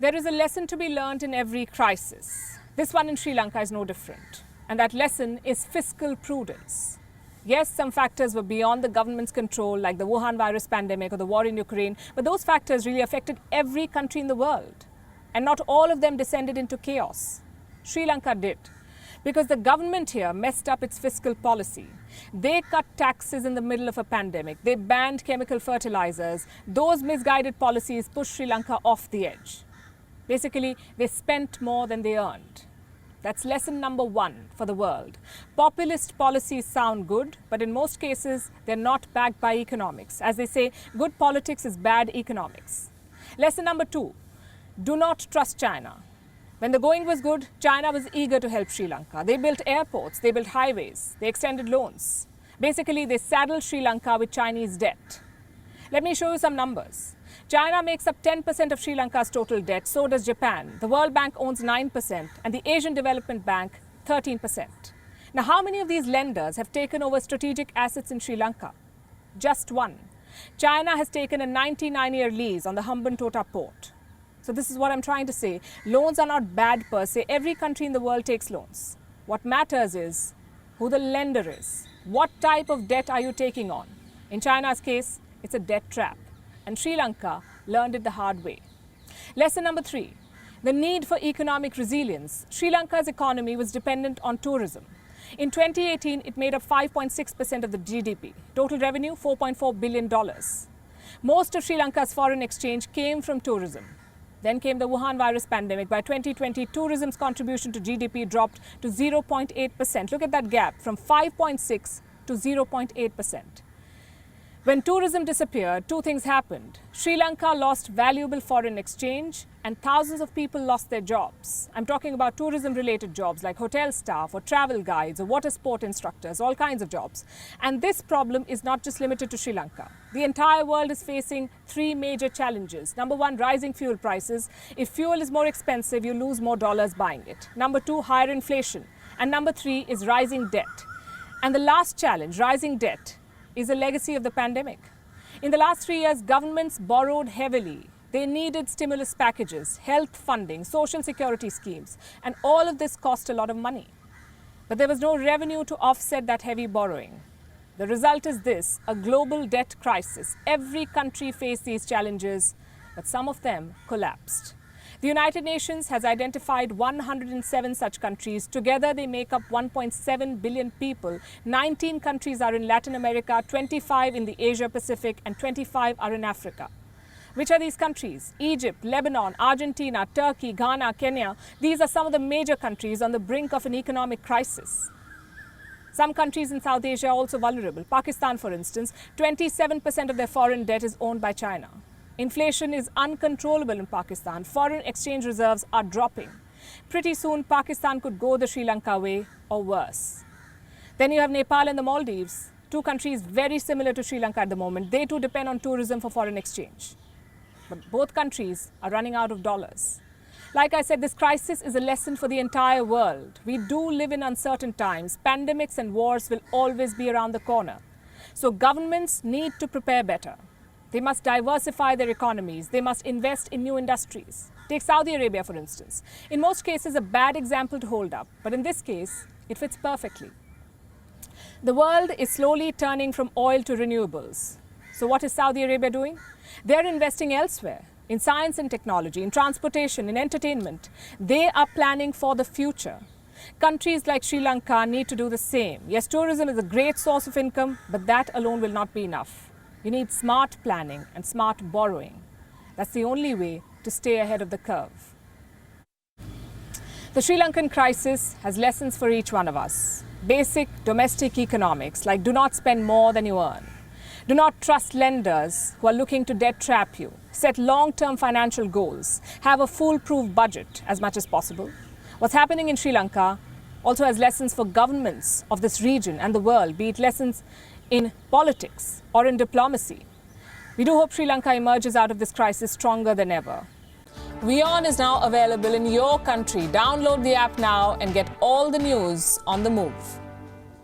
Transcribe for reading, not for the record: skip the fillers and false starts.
There is a lesson to be learned in every crisis. This one in Sri Lanka is no different. And that lesson is fiscal prudence. Yes, some factors were beyond the government's control, like the Wuhan virus pandemic or the war in Ukraine, but those factors really affected every country in the world. And not all of them descended into chaos. Sri Lanka did. Because the government here messed up its fiscal policy. They cut taxes in the middle of a pandemic. They banned chemical fertilizers. Those misguided policies pushed Sri Lanka off the edge. Basically, they spent more than they earned. That's lesson number one for the world. Populist policies sound good, but in most cases, they're not backed by economics. As they say, good politics is bad economics. Lesson number two, do not trust China. When the going was good, China was eager to help Sri Lanka. They built airports, they built highways, they extended loans. Basically, they saddled Sri Lanka with Chinese debt. Let me show you some numbers. China makes up 10% of Sri Lanka's total debt, so does Japan. The World Bank owns 9% and the Asian Development Bank 13%. Now, how many of these lenders have taken over strategic assets in Sri Lanka? Just one. China has taken a 99-year lease on the Hambantota port. So this is what I'm trying to say. Loans are not bad per se. Every country in the world takes loans. What matters is who the lender is. What type of debt are you taking on? In China's case, it's a debt trap. And Sri Lanka learned it the hard way. Lesson number three, the need for economic resilience. Sri Lanka's economy was dependent on tourism. In 2018, it made up 5.6% of the GDP. Total revenue, $4.4 billion. Most of Sri Lanka's foreign exchange came from tourism. Then came the Wuhan virus pandemic. By 2020, tourism's contribution to GDP dropped to 0.8%. Look at that gap, from 5.6 to 0.8%. When tourism disappeared, two things happened. Sri Lanka lost valuable foreign exchange and thousands of people lost their jobs. I'm talking about tourism-related jobs like hotel staff or travel guides or water sport instructors, all kinds of jobs. And this problem is not just limited to Sri Lanka. The entire world is facing three major challenges. Number one, rising fuel prices. If fuel is more expensive, you lose more dollars buying it. Number two, higher inflation. And number three is rising debt. And the last challenge, rising debt, is a legacy of the pandemic. In the last 3 years, governments borrowed heavily. They needed stimulus packages, health funding, social security schemes, and all of this cost a lot of money. But there was no revenue to offset that heavy borrowing. The result is this, a global debt crisis. Every country faced these challenges, but some of them collapsed. The United Nations has identified 107 such countries. Together, they make up 1.7 billion people. 19 countries are in Latin America, 25 in the Asia-Pacific, and 25 are in Africa. Which are these countries? Egypt, Lebanon, Argentina, Turkey, Ghana, Kenya. These are some of the major countries on the brink of an economic crisis. Some countries in South Asia are also vulnerable. Pakistan, for instance, 27% of their foreign debt is owned by China. Inflation is uncontrollable in Pakistan. Foreign exchange reserves are dropping. Pretty soon, Pakistan could go the Sri Lanka way or worse. Then you have Nepal and the Maldives, two countries very similar to Sri Lanka at the moment. They too depend on tourism for foreign exchange. But both countries are running out of dollars. Like I said, this crisis is a lesson for the entire world. We do live in uncertain times. Pandemics and wars will always be around the corner. So governments need to prepare better. They must diversify their economies. They must invest in new industries. Take Saudi Arabia, for instance. In most cases, a bad example to hold up. But in this case, it fits perfectly. The world is slowly turning from oil to renewables. So what is Saudi Arabia doing? They're investing elsewhere, in science and technology, in transportation, in entertainment. They are planning for the future. Countries like Sri Lanka need to do the same. Yes, tourism is a great source of income, but that alone will not be enough. You need smart planning and smart borrowing. That's the only way to stay ahead of the curve. The Sri Lankan crisis has lessons for each one of us. Basic domestic economics, like do not spend more than you earn. Do not trust lenders who are looking to debt trap you. Set long-term financial goals. Have a foolproof budget as much as possible. What's happening in Sri Lanka also has lessons for governments of this region and the world, be it lessons in politics or in diplomacy. We do hope Sri Lanka emerges out of this crisis stronger than ever. WION is now available in your country. Download the app now and get all the news on the move.